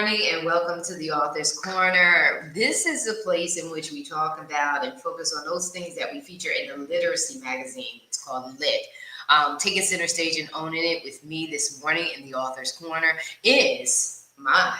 morning and welcome to the Author's Corner. This is a place in which we talk about and focus on those things that we feature in the literacy magazine. It's called Lit. Taking center stage and owning it with me this morning in the Author's Corner is my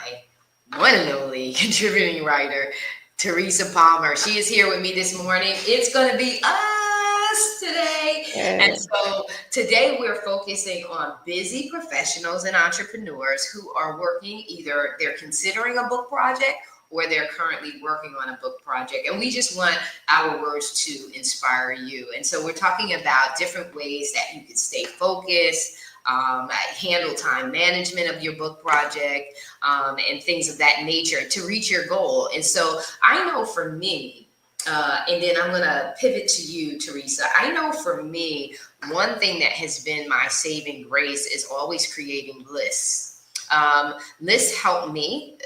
one and only contributing writer, Teresa Palmer. She is here with me this morning. It's going to be us today. And so today we're focusing on busy professionals and entrepreneurs who are working, either they're considering a book project or they're currently working on a book project. And we just want our words to inspire you. And so we're talking about different ways that you can stay focused, handle time management of your book project, and things of that nature to reach your goal. And so I know for me, and then I'm going to pivot to you, Teresa. I know for me, one thing that has been my saving grace is always creating lists. Lists help me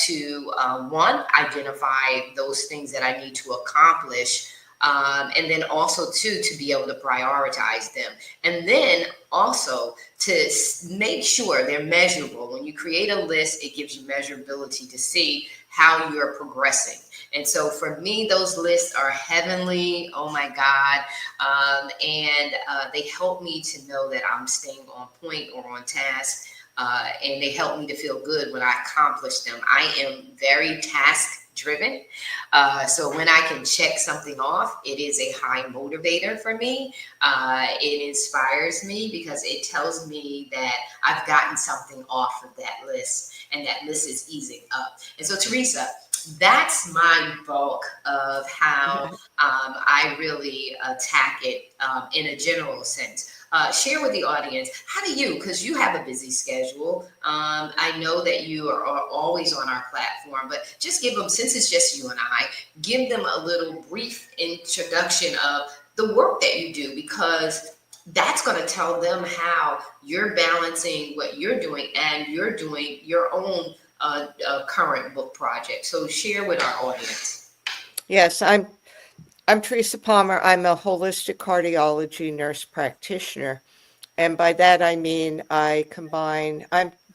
to, one, identify those things that I need to accomplish. And then also, two, to be able to prioritize them. And then also to make sure they're measurable. When you create a list, it gives you measurability to see how you're progressing. And so for me, those lists are heavenly. Oh my God. And they help me to know that I'm staying on point or on task. And they help me to feel good when I accomplish them. I am very task driven. So when I can check something off, it is a high motivator for me. It inspires me because it tells me that I've gotten something off of that list and that list is easing up. And so, Teresa, that's my bulk of how I really attack it in a general sense. Share with the audience, how do you, because you have a busy schedule, I know that you are always on our platform, but just give them, since it's just you and I, give them a little brief introduction of the work that you do, because that's going to tell them how you're balancing what you're doing and you're doing your own current book project. So share with our audience. Yes, I'm Teresa Palmer. I'm a holistic cardiology nurse practitioner. And by that, I mean I'm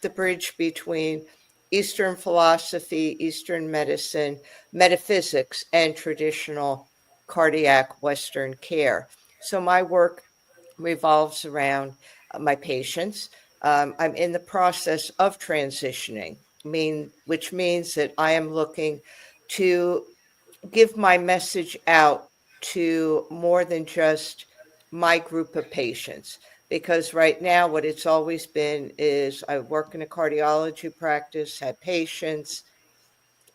the bridge between Eastern philosophy, Eastern medicine, metaphysics, and traditional cardiac Western care. So my work revolves around my patients. I'm in the process of transitioning, which means that I am looking to give my message out to more than just my group of patients. Because right now, what it's always been is I work in a cardiology practice, had patients.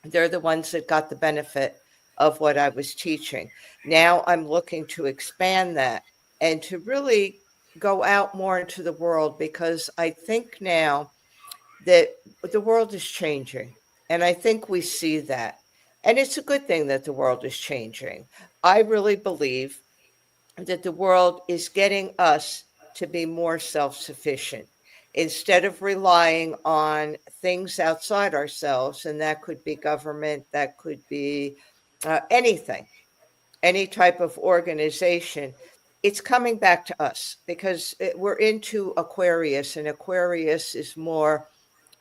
They're the ones that got the benefit of what I was teaching. Now I'm looking to expand that and to really go out more into the world, because I think now that the world is changing. And I think we see that. And it's a good thing that the world is changing. I really believe that the world is getting us to be more self sufficient instead of relying on things outside ourselves. And that could be government, that could be anything, any type of organization. It's coming back to us because we're into Aquarius, and Aquarius is more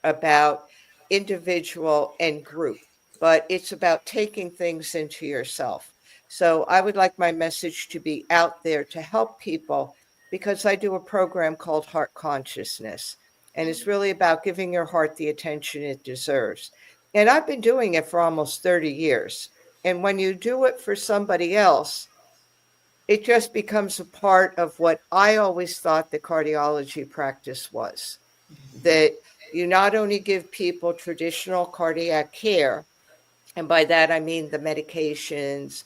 about individual and group, but it's about taking things into yourself. So I would like my message to be out there to help people, because I do a program called Heart Consciousness, and it's really about giving your heart the attention it deserves. And I've been doing it for almost 30 years. And when you do it for somebody else, it just becomes a part of what I always thought the cardiology practice was. That you not only give people traditional cardiac care, and by that I mean the medications,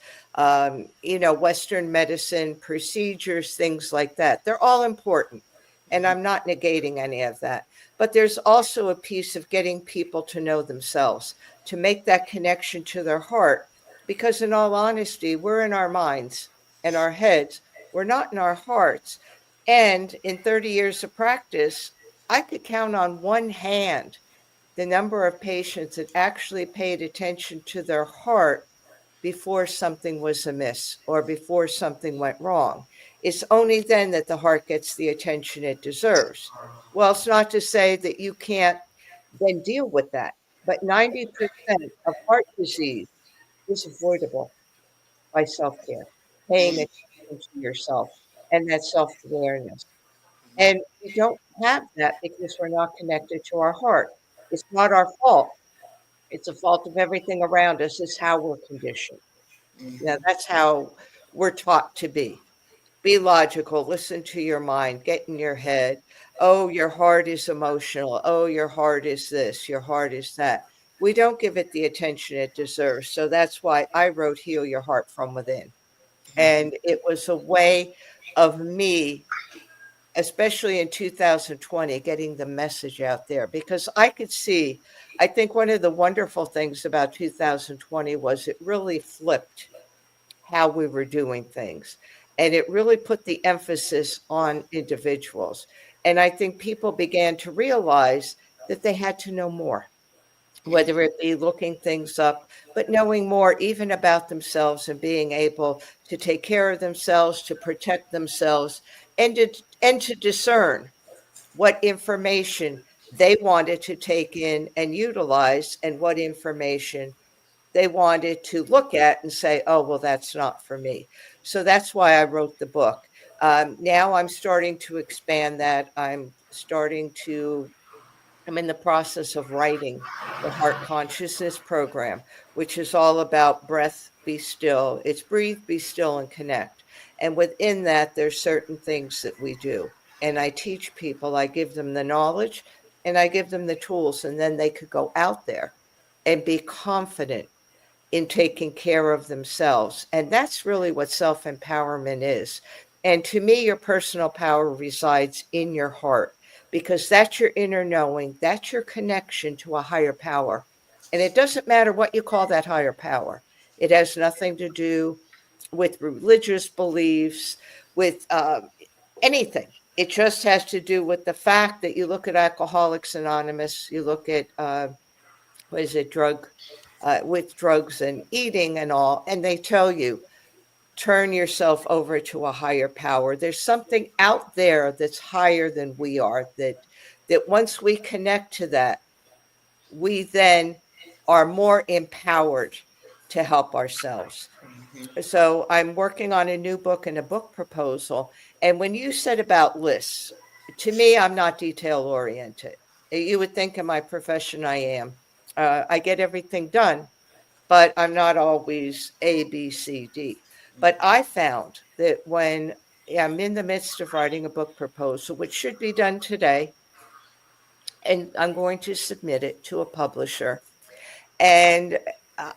Western medicine, procedures, things like that. They're all important. And I'm not negating any of that. But there's also a piece of getting people to know themselves, to make that connection to their heart. Because in all honesty, we're in our minds and our heads. We're not in our hearts. And in 30 years of practice, I could count on one hand the number of patients that actually paid attention to their heart before something was amiss or before something went wrong. It's only then that the heart gets the attention it deserves. Well, it's not to say that you can't then deal with that. But 90% of heart disease is avoidable by self-care, paying attention to yourself and that self-awareness. And we don't have that because we're not connected to our heart. It's not our fault. It's a fault of everything around us. It's how we're conditioned. Now, Mhm. that's how we're taught to be. Be logical, listen to your mind, get in your head. Oh, your heart is emotional. Oh, your heart is this, your heart is that. We don't give it the attention it deserves. So that's why I wrote Heal Your Heart from Within. And it was a way of me, especially in 2020, getting the message out there because I could see, I think one of the wonderful things about 2020 was it really flipped how we were doing things. And it really put the emphasis on individuals. And I think people began to realize that they had to know more, whether it be looking things up, but knowing more even about themselves and being able to take care of themselves, to protect themselves, and to discern what information they wanted to take in and utilize and what information they wanted to look at and say, oh, well, that's not for me. So that's why I wrote the book. Now I'm starting to expand that. I'm in the process of writing the Heart Consciousness Program, which is all about breath, be still. It's breathe, be still, and connect. And within that, there's certain things that we do. And I teach people, I give them the knowledge and I give them the tools, and then they could go out there and be confident in taking care of themselves. And that's really what self empowerment is. And to me, your personal power resides in your heart because that's your inner knowing, that's your connection to a higher power. And it doesn't matter what you call that higher power, it has nothing to do with religious beliefs, with anything. It just has to do with the fact that you look at Alcoholics Anonymous, you look at what is it, with drugs and eating and all, and they tell you, turn yourself over to a higher power. There's something out there that's higher than we are, that once we connect to that, we then are more empowered to help ourselves. So I'm working on a new book and a book proposal. And when you said about lists, to me, I'm not detail oriented. You would think in my profession I am. I get everything done, but I'm not always A, B, C, D. But I found that when I'm in the midst of writing a book proposal, which should be done today, and I'm going to submit it to a publisher. And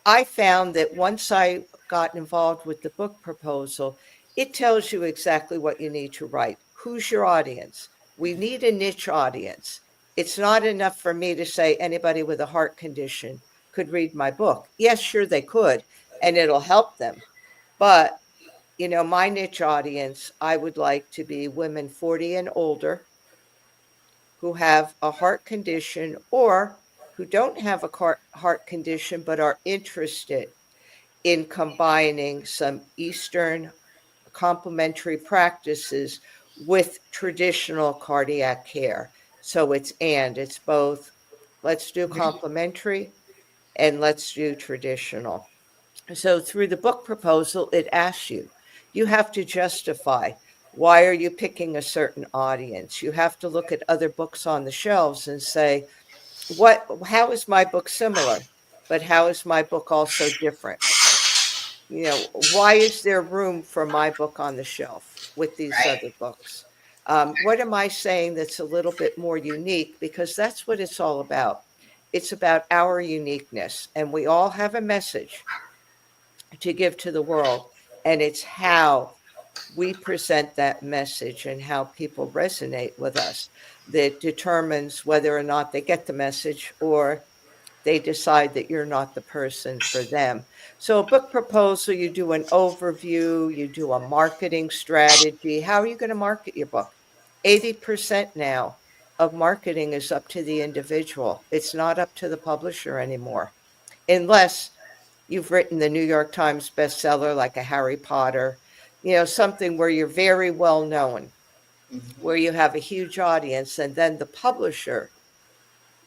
I found that once I got involved with the book proposal, it tells you exactly what you need to write. Who's your audience? We need a niche audience. It's not enough for me to say anybody with a heart condition could read my book. Yes, sure, they could, and it'll help them. But, my niche audience, I would like to be women 40 and older who have a heart condition or who don't have a heart condition but are interested in combining some Eastern complementary practices with traditional cardiac care. So it's both. Let's do complementary and let's do traditional. So through the book proposal, it asks you, you have to justify why are you picking a certain audience? You have to look at other books on the shelves and say, how is my book similar? But how is my book also different? Why is there room for my book on the shelf with these Right. other books? What am I saying that's a little bit more unique? Because that's what it's all about. It's about our uniqueness, and we all have a message to give to the world, and it's how we present that message and how people resonate with us that determines whether or not they get the message or they decide that you're not the person for them. So, a book proposal, you do an overview, you do a marketing strategy. How are you going to market your book? 80% now of marketing is up to the individual, it's not up to the publisher anymore, unless you've written the New York Times bestseller like a Harry Potter, something where you're very well known, Mhm. where you have a huge audience, and then the publisher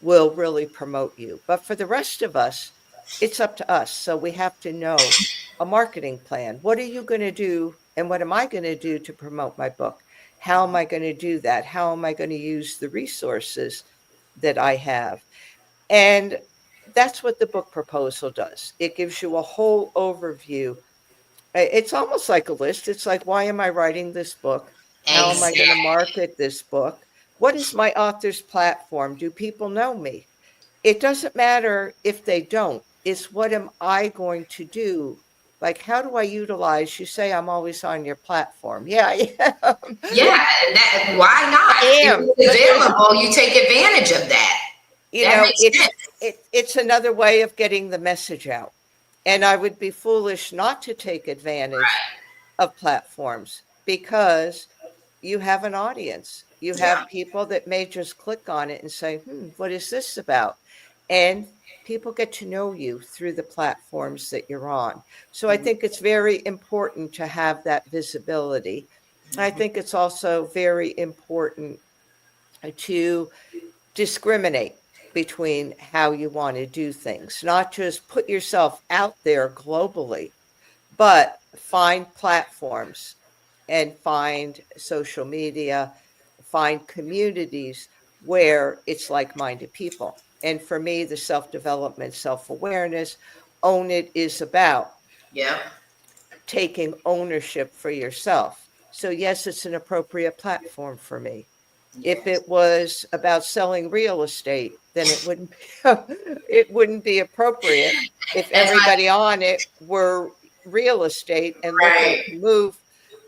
will really promote you. But for the rest of us, it's up to us. So we have to know a marketing plan. What are you going to do? And what am I going to do to promote my book? How am I going to do that? How am I going to use the resources that I have? And that's what the book proposal does. It gives you a whole overview. It's almost like a list. It's like, why am I writing this book? How am I going to Exactly. market this book? What is my author's platform? Do people know me? It doesn't matter if they don't. It's what am I going to do? Like, how do I utilize? You say I'm always on your platform. Yeah, I am. Yeah, and that, why I not? If am. it's But there's, available, you take advantage of that. you That know, makes sense. it's another way of getting the message out. And I would be foolish not to take advantage of platforms because you have an audience. You Yeah. have people that may just click on it and say, what is this about? And people get to know you through the platforms that you're on. So I think it's very important to have that visibility. I think it's also very important to discriminate between how you want to do things, not just put yourself out there globally, but find platforms and find social media, find communities where it's like-minded people. And for me, the self-development, self-awareness, Own It is about Yeah. taking ownership for yourself. So yes, it's an appropriate platform for me. If Yes. it was about selling real estate, then it wouldn't be, it wouldn't be appropriate if As my everybody on it were real estate and looking right. to move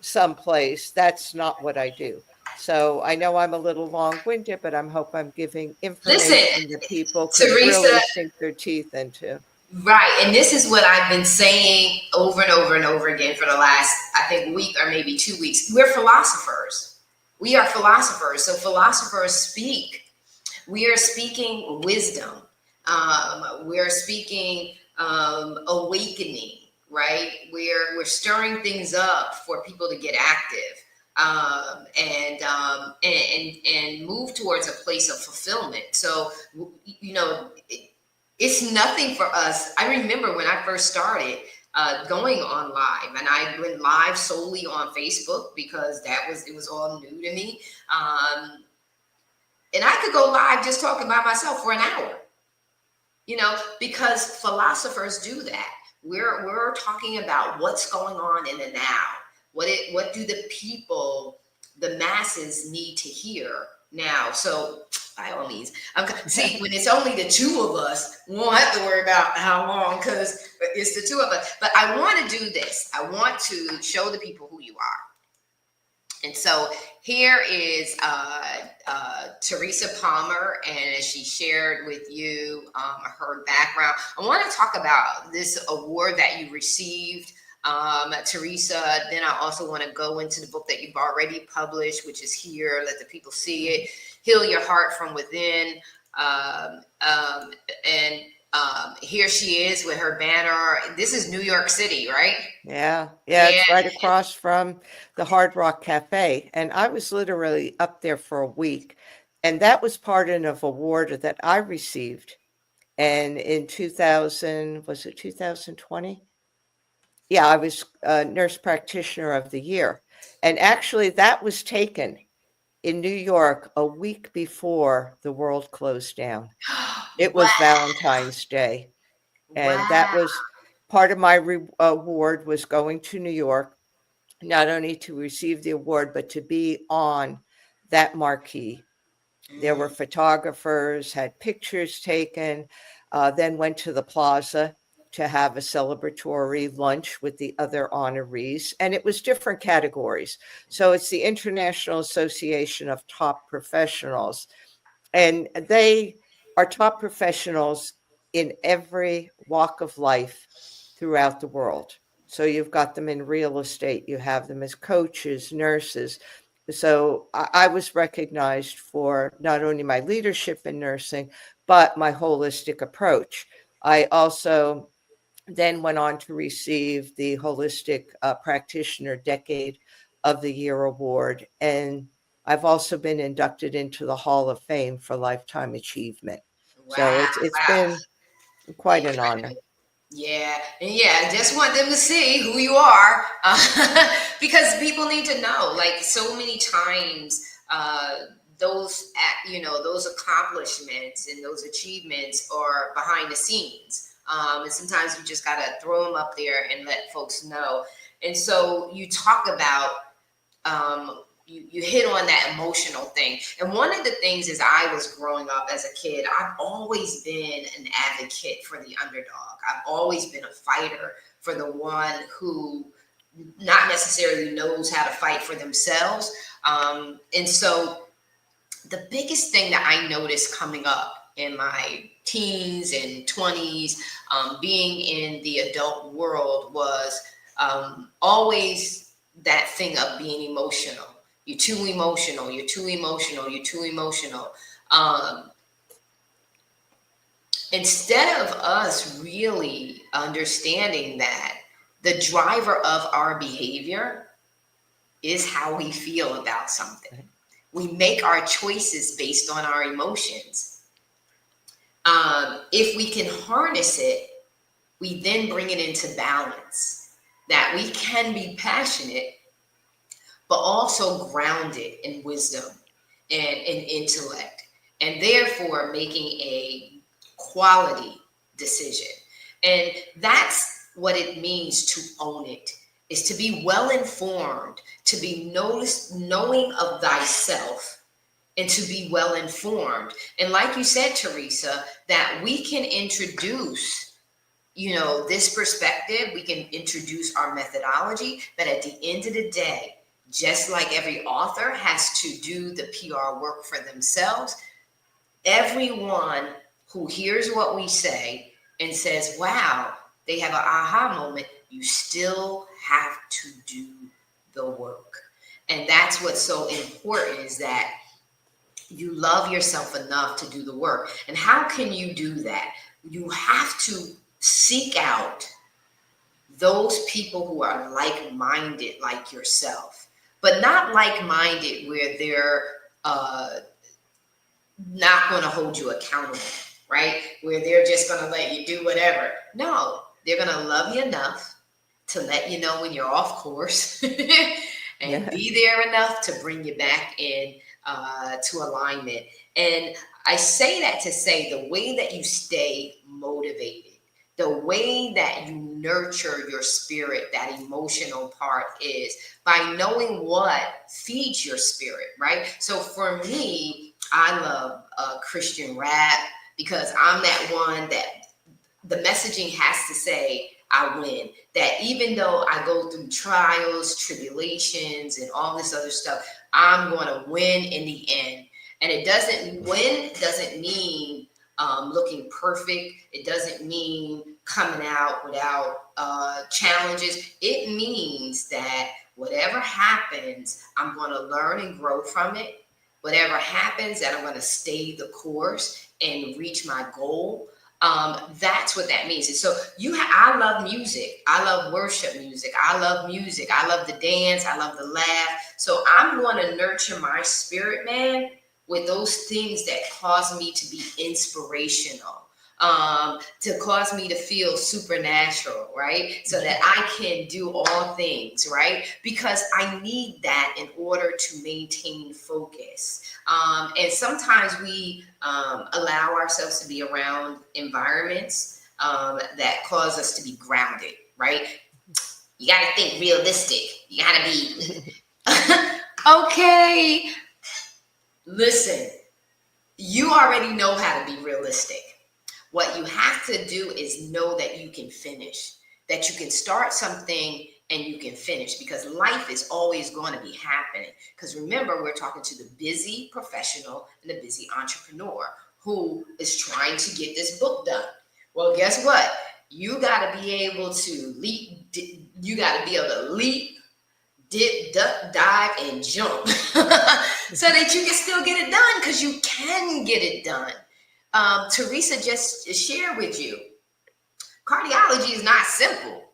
someplace. That's not what I do. So I know I'm a little long-winded, but I'm hope I'm giving Listen, information that people could Teresa, really sink their teeth into. right. And this is what I've been saying over and over and over again for the last, I think, week or maybe 2 weeks. We're philosophers. We are philosophers. So philosophers speak. We are speaking wisdom. We're speaking awakening, right? We're stirring things up for people to get active and move towards a place of fulfillment. So you know, it's nothing for us. I remember when I first started going on live, and I went live solely on Facebook because it was all new to me. And I could go live just talking by myself for an hour, because philosophers do that. We're talking about what's going on in the now. What do the people, the masses, need to hear now? So by all means, see, when it's only the two of us, we won't have to worry about how long because it's the two of us. But I want to do this. I want to show the people who you are. And so here is Teresa Palmer, and as she shared with you her background, I want to talk about this award that you received, Teresa. Then I also want to go into the book that you've already published, which is here. Let the people see it. Heal Your Heart from Within. And here she is with her banner. This is New York City, right? Yeah, yeah, Yeah. it's right across from the Hard Rock Cafe. And I was literally up there for a week. And that was part of an award that I received. And in 2000, was it 2020? Yeah, I was Nurse Practitioner of the Year. And actually, that was taken in New York a week before the world closed down. It Wow. was Valentine's Day. And that Wow. was part of my award was going to New York, not only to receive the award, but to be on that marquee. There were Mm. photographers, had pictures taken, then went to the plaza to have a celebratory lunch with the other honorees. And it was different categories. So it's the International Association of Top Professionals. And they are top professionals in every walk of life throughout the world. So you've got them in real estate, you have them as coaches, nurses. So I was recognized for not only my leadership in nursing, but my holistic approach. I also then went on to receive the Holistic Practitioner Decade of the Year Award. And I've also been inducted into the Hall of Fame for Lifetime Achievement. So Wow. it's Wow. been quite an honor. Yeah, and yeah, I just want them to see who you are, because people need to know. Like so many times, those accomplishments and those achievements are behind the scenes, and sometimes you just gotta throw them up there and let folks know. And so you talk about you hit on that emotional thing. And one of the things as I was growing up as a kid, I've always been an advocate for the underdog. I've always been a fighter for the one who not necessarily knows how to fight for themselves. And so the biggest thing that I noticed coming up in my teens and 20s, being in the adult world, was always that thing of being emotional. You're too emotional. You're too emotional. You're too emotional. Um, Instead of us really understanding that the driver of our behavior is how we feel about something. We make our choices based on our emotions. If we can harness it, we then bring it into balance. That we can be passionate, but also grounded in wisdom and in intellect, and therefore making a quality decision. And that's what it means to own it, is to be well informed, to be knowing of thyself, and to be well informed. And like you said, Teresa, that we can introduce, this perspective, we can introduce our methodology, but at the end of the day, just like every author has to do the PR work for themselves, everyone who hears what we say and says, wow, they have an aha moment, you still have to do the work. And that's what's so important, is that you love yourself enough to do the work. And how can you do that? You have to seek out those people who are like-minded like yourself, but not like-minded where they're not going to hold you accountable, right? Where they're just going to let you do whatever. No, they're going to love you enough to let you know when you're off course and be there enough to bring you back in to alignment. And I say that to say the way that you stay motivated, the way that you nurture your spirit, that emotional part, is by knowing what feeds your spirit, right? So for me, I love Christian rap, because I'm that one that the messaging has to say, I win. That even though I go through trials, tribulations, and all this other stuff, I'm going to win in the end. And win doesn't mean looking perfect. It doesn't mean coming out without challenges. It means that whatever happens, I'm going to learn and grow from it. Whatever happens, that I'm going to stay the course and reach my goal. That's what that means. And so I love music. I love worship music. I love music. I love the dance. I love the laugh. So I'm going to nurture my spirit, man, with those things that cause me to be inspirational, to cause me to feel supernatural, right? So that I can do all things, right? Because I need that in order to maintain focus. And sometimes we allow ourselves to be around environments that cause us to be grounded, right? You got to think realistic. You got to be, okay. Listen, you already know how to be realistic. What you have to do is know that you can finish, that you can start something and you can finish, because life is always going to be happening. Because remember, we're talking to the busy professional and the busy entrepreneur who is trying to get this book done. Well, guess what? You got to be able to leap. You got to be able to leap, dip, duck, dive, and jump so that you can still get it done, because you can get it done. Teresa just shared with you, cardiology is not simple.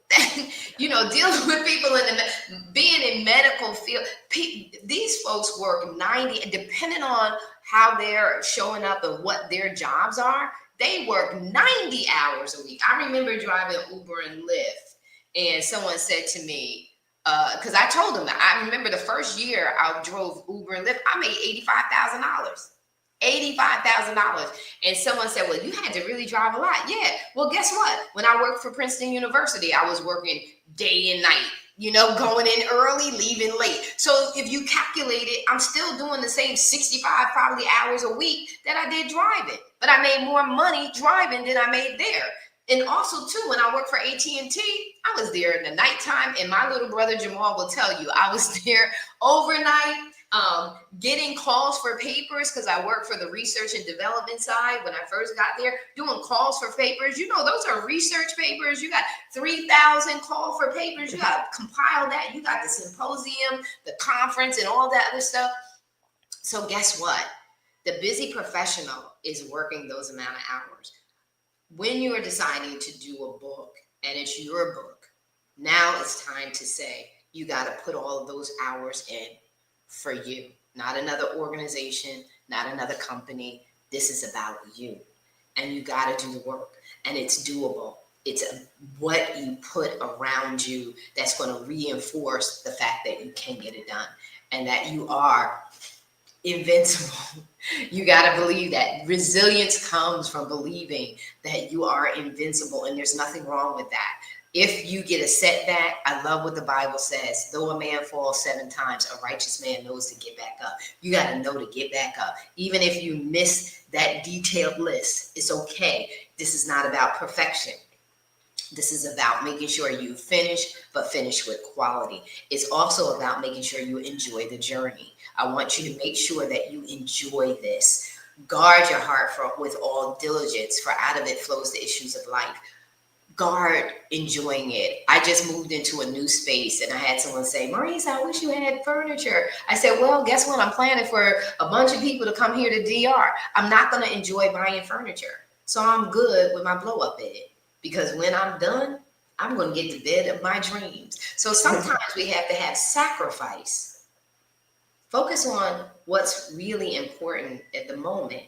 Dealing with people being in medical field, these folks work 90, depending on how they're showing up and what their jobs are, They work 90 hours a week. I remember driving Uber and Lyft, and someone said to me, because I told them, I remember the first year I drove Uber and Lyft, I made $85,000. $85,000. And someone said, well, you had to really drive a lot. Yeah. Well, guess what? When I worked for Princeton University, I was working day and night, going in early, leaving late. So if you calculate it, I'm still doing the same 65 probably hours a week that I did driving. But I made more money driving than I made there. And also, too, when I worked for AT&T, I was there in the nighttime. And my little brother Jamal will tell you, I was there overnight, getting calls for papers, because I worked for the research and development side when I first got there, doing calls for papers. Those are research papers. You got 3,000 call for papers. You got to compile that. You got the symposium, the conference, and all that other stuff. So guess what? The busy professional is working those amount of hours. When you are deciding to do a book and it's your book, now it's time to say, you got to put all of those hours in for you, not another organization, not another company. This is about you, and you got to do the work, and it's doable. It's what you put around you that's going to reinforce the fact that you can get it done and that you are invincible. You got to believe that. Resilience comes from believing that you are invincible, and there's nothing wrong with that. If you get a setback, I love what the Bible says. Though a man falls 7 times, a righteous man knows to get back up. You got to know to get back up. Even if you miss that detailed list, it's okay. This is not about perfection. This is about making sure you finish, but finish with quality. It's also about making sure you enjoy the journey. I want you to make sure that you enjoy this. Guard your heart with all diligence, for out of it flows the issues of life. Guard enjoying it. I just moved into a new space, and I had someone say, Maurice, I wish you had furniture. I said, well, guess what? I'm planning for a bunch of people to come here to DR. I'm not going to enjoy buying furniture. So I'm good with my blow up bed, because when I'm done, I'm going to get the bed of my dreams. So sometimes we have to have sacrifice. Focus on what's really important at the moment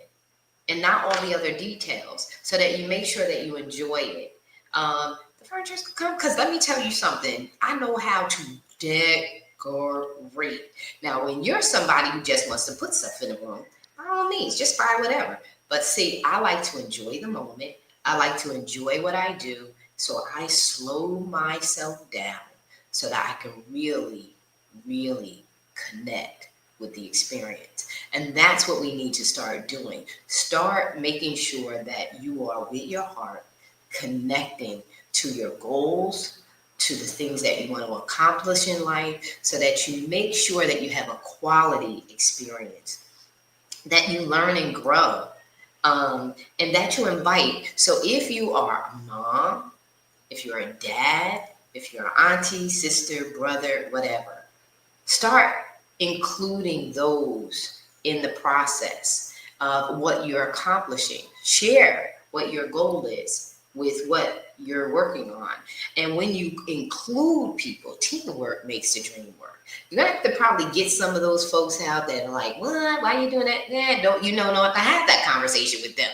and not all the other details, so that you make sure that you enjoy it. The furniture's come, because let me tell you something. I know how to decorate. Now, when you're somebody who just wants to put stuff in the room, by all means, just buy whatever. But see, I like to enjoy the moment. I like to enjoy what I do. So I slow myself down so that I can really, really connect with the experience. And that's what we need to start doing. Start making sure that you are with your heart, connecting to your goals, to the things that you want to accomplish in life, so that you make sure that you have a quality experience, that you learn and grow, and that you invite. So if you are a mom, if you're a dad, if you're an auntie, sister, brother, whatever, start including those in the process of what you're accomplishing. Share what your goal is with what you're working on. And when you include people, teamwork makes the dream work. You're gonna have to probably get some of those folks out that are like, what? Why are you doing that? Yeah, don't have to have that conversation with them.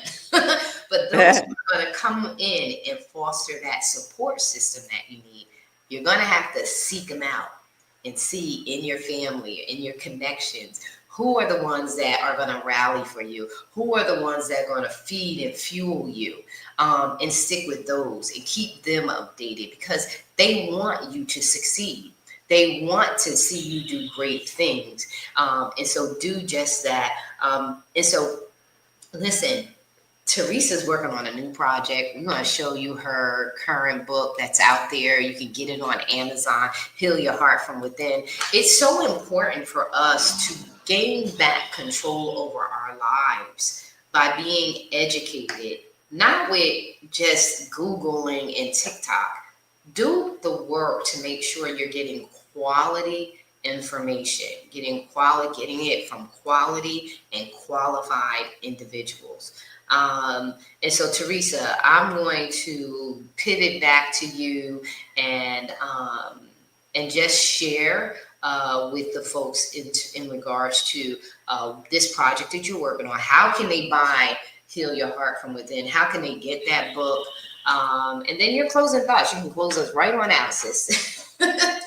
But those who are gonna come in and foster that support system that you need, you're gonna have to seek them out and see in your family, in your connections, who are the ones that are going to rally for you? Who are the ones that are going to feed and fuel you? And stick with those and keep them updated, because they want you to succeed. They want to see you do great things. And so do just that. And so listen, Teresa's working on a new project. We're going to show you her current book that's out there. You can get it on Amazon, Heal Your Heart from Within. It's so important for us to gain back control over our lives by being educated, not with just Googling and TikTok. Do the work to make sure you're getting quality information, getting it from quality and qualified individuals. And so, Teresa, I'm going to pivot back to you and just share with the folks in regards to this project that you're working on. How can they buy Heal Your Heart from Within. How can they get that book? And then your closing thoughts. You can close us right on out, sis.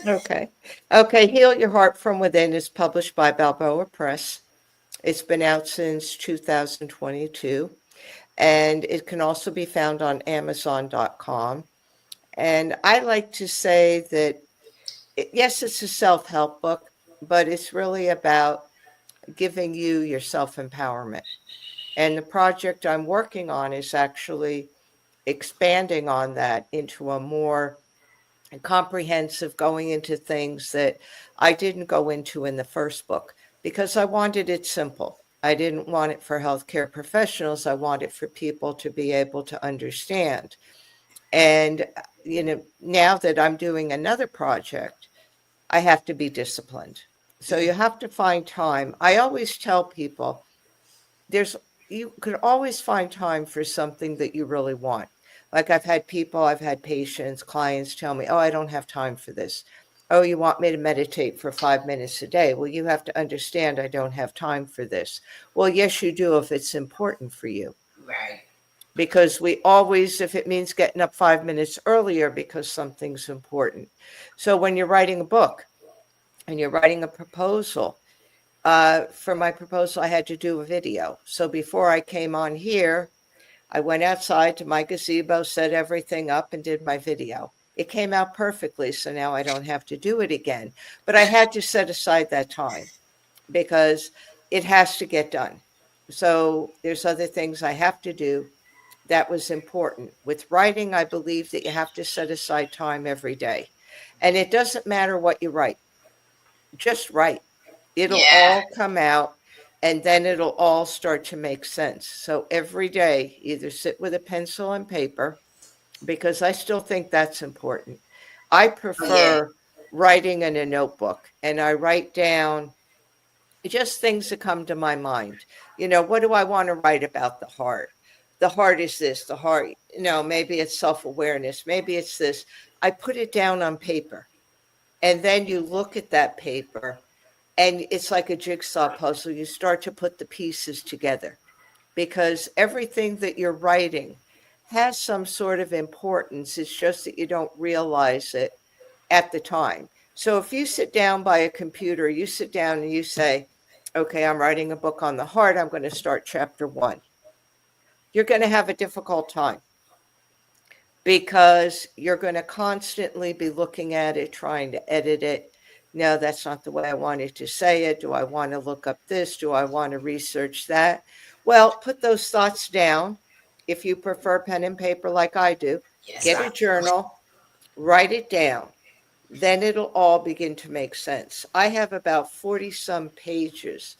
Okay. Okay. Heal Your Heart from Within is published by Balboa Press. It's been out since 2022, and it can also be found on Amazon.com. And I like to say that, yes, it's a self-help book, but it's really about giving you your self-empowerment. And the project I'm working on is actually expanding on that into a more comprehensive, going into things that I didn't go into in the first book because I wanted it simple. I didn't want it for healthcare professionals. I want it for people to be able to understand. And, now that I'm doing another project, I have to be disciplined. So you have to find time. I always tell people there's you can always find time for something that you really want. Like I've had patients, clients tell me, "Oh, I don't have time for this." "Oh, you want me to meditate for 5 minutes a day?" "Well, you have to understand I don't have time for this." "Well, yes, you do if it's important for you." Right. Because we always, if it means getting up 5 minutes earlier because something's important. So when you're writing a book and you're writing a proposal, for my proposal, I had to do a video. So before I came on here, I went outside to my gazebo, set everything up, and did my video. It came out perfectly, so now I don't have to do it again. But I had to set aside that time because it has to get done. So there's other things I have to do that was important. With writing, I believe that you have to set aside time every day. And it doesn't matter what you write, just write. It'll Yeah. all come out and then it'll all start to make sense. So every day, either sit with a pencil and paper, because I still think that's important. I Oh, yeah. prefer writing in a notebook and I write down just things that come to my mind. What do I want to write about the heart? The heart is this, the heart, maybe it's self awareness, maybe it's this. I put it down on paper. And then you look at that paper and it's like a jigsaw puzzle. You start to put the pieces together because everything that you're writing has some sort of importance. It's just that you don't realize it at the time. So if you sit down by a computer, you sit down and you say, okay, I'm writing a book on the heart. I'm going to start chapter 1. You're going to have a difficult time because you're going to constantly be looking at it, trying to edit it. No, that's not the way I wanted to say it. Do I want to look up this? Do I want to research that? Well, put those thoughts down. If you prefer pen and paper like I do, Yes, get a journal, write it down. Then it'll all begin to make sense. I have about 40 some pages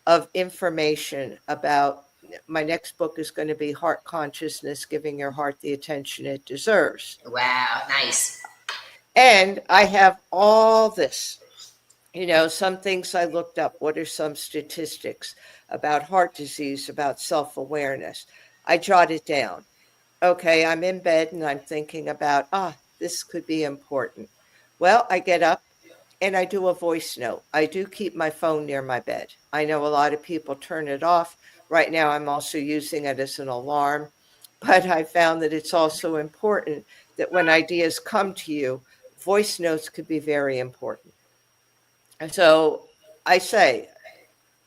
of information about my next book is going to be Heart Consciousness, Giving Your Heart the Attention It Deserves. wow, nice. And I have all this, some things I looked up. What are some statistics about heart disease, about self-awareness? I jot it down. Okay, I'm in bed and I'm thinking about, this could be important. Well, I get up and I do a voice note. I do keep my phone near my bed. I know a lot of people turn it off. Right now, I'm also using it as an alarm. But I found that it's also important that when ideas come to you, voice notes could be very important. And so I say,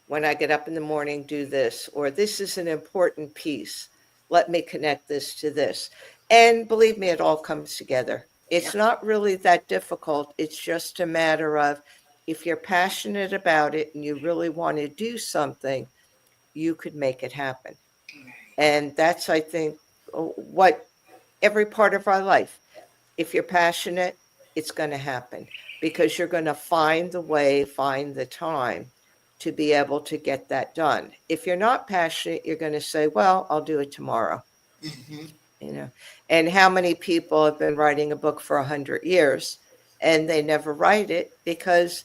when I get up in the morning, do this, or this is an important piece. Let me connect this to this. And believe me, it all comes together. It's Yep. not really that difficult. It's just a matter of if you're passionate about it and you really want to do something, you could make it happen. And that's, I think, what every part of our life, if you're passionate, it's going to happen because you're going to find the way, find the time to be able to get that done. If you're not passionate, you're going to say, well, I'll do it tomorrow. Mm-hmm. And how many people have been writing a book for 100 years and they never write it because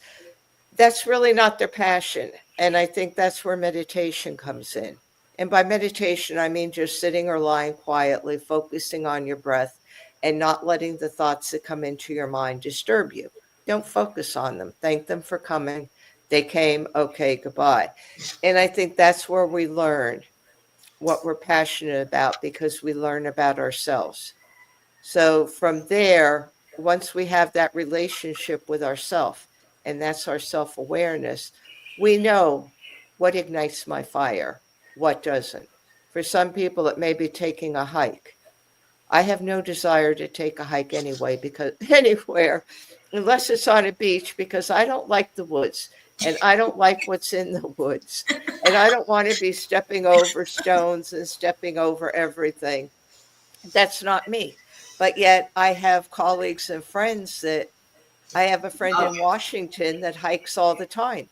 that's really not their passion. And I think that's where meditation comes in. And by meditation, I mean just sitting or lying quietly, focusing on your breath and not letting the thoughts that come into your mind disturb you. Don't focus on them. Thank them for coming. They came. Okay, goodbye. And I think that's where we learn what we're passionate about because we learn about ourselves. So from there, once we have that relationship with ourself, and that's our self-awareness, we know what ignites my fire, what doesn't. For some people, it may be taking a hike. I have no desire to take a hike anyway, because anywhere, unless it's on a beach, because I don't like the woods and I don't like what's in the woods. And I don't want to be stepping over stones and stepping over everything. That's not me. But yet I have colleagues and friends that I have a friend Oh, in Washington that hikes all the time.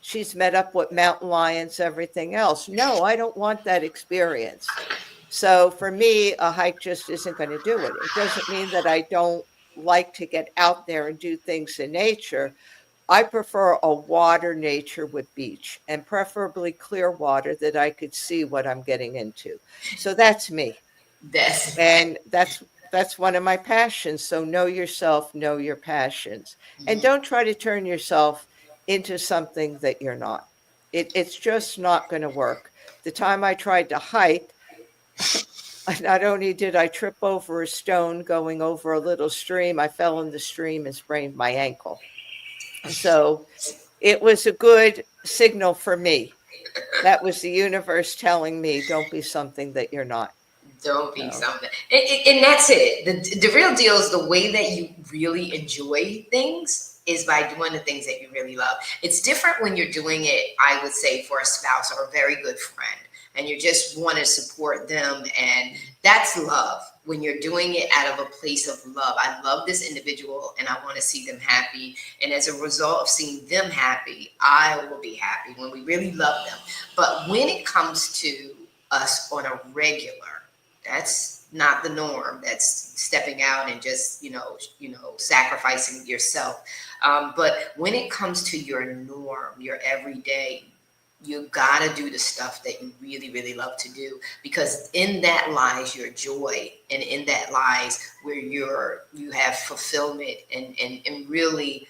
She's met up with mountain lions, everything else. No, I don't want that experience. So for me, a hike just isn't going to do it. It doesn't mean that I don't like to get out there and do things in nature. I prefer a water nature with beach, and preferably clear water that I could see what I'm getting into. So that's me. that's And that's one of my passions. So know yourself, know your passions. And Mhm. don't try to turn yourself into something that you're not. It's just not going to work. The time I tried to hike, not only did I trip over a stone going over a little stream, I fell in the stream and sprained my ankle. So it was a good signal for me. That was the universe telling me, don't be something that you're not. Don't be So, something. And that's it. The real deal is the way that you really enjoy things is by doing the things that you really love. It's different when you're doing it, I would say, for a spouse or a very good friend, and you just want to support them. And that's love when you're doing it out of a place of love. I love this individual and I want to see them happy. And as a result of seeing them happy, I will be happy when we really love them. But when it comes to us on a regular, that's not the norm. That's stepping out and just sacrificing yourself. But when it comes to your norm, your everyday, you gotta do the stuff that you really, really love to do, because in that lies your joy, and in that lies where you have fulfillment, and really,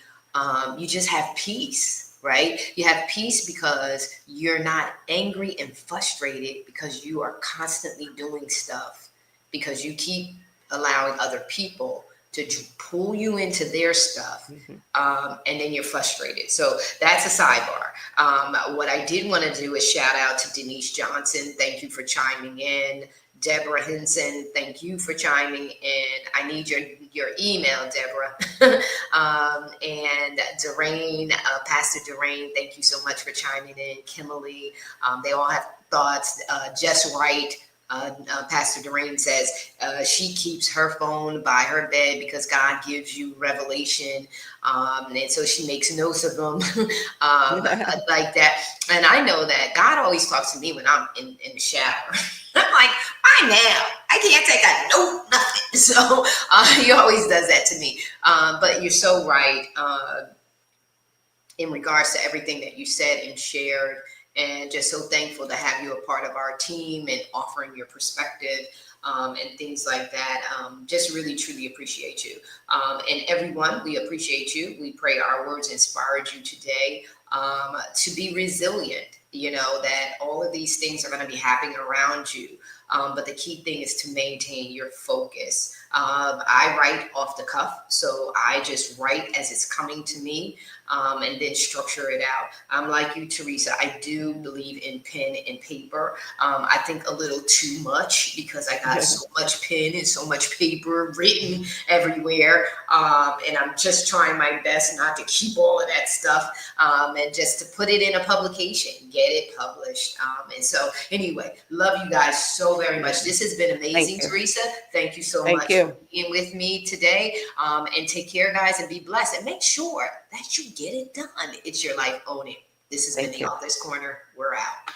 you just have peace. Right? You have peace because you're not angry and frustrated because you are constantly doing stuff, because you keep allowing other people to pull you into their stuff, mhm. and then you're frustrated. So that's a sidebar. What I did want to do is shout out to Denise Johnson. Thank you for chiming in. Deborah Henson, thank you for chiming in. I need your email, Deborah. And Doreen, Pastor Doreen, thank you so much for chiming in. Kimberly, they all have thoughts. Just Right. Pastor Doreen says she keeps her phone by her bed because God gives you revelation, and so she makes notes of them, like that. And I know that God always talks to me when I'm in the shower. I'm like, why now? I can't take a note, nothing. So he always does that to me. But you're so right in regards to everything that you said and shared. And just so thankful to have you a part of our team and offering your perspective, and things like that. Just really, truly appreciate you. And everyone, we appreciate you. We pray our words inspired you today, to be resilient. You know, that all of these things are going to be happening around you. But the key thing is to maintain your focus. I write off the cuff, so I just write as it's coming to me, and then structure it out. I'm like you, Teresa. I do believe in pen and paper. I think a little too much because I got so much pen and so much paper written everywhere. And I'm just trying my best not to keep all of that stuff, and just to put it in a publication, get it published. And so, anyway, love you guys so very much. This has been amazing, Thank you. Teresa. Thank you so Thank much you. for being with me today. And take care, guys, and be blessed. And make sure that you get it done. It's your life. Own it. This has been Thank the you. Author's Corner. We're out.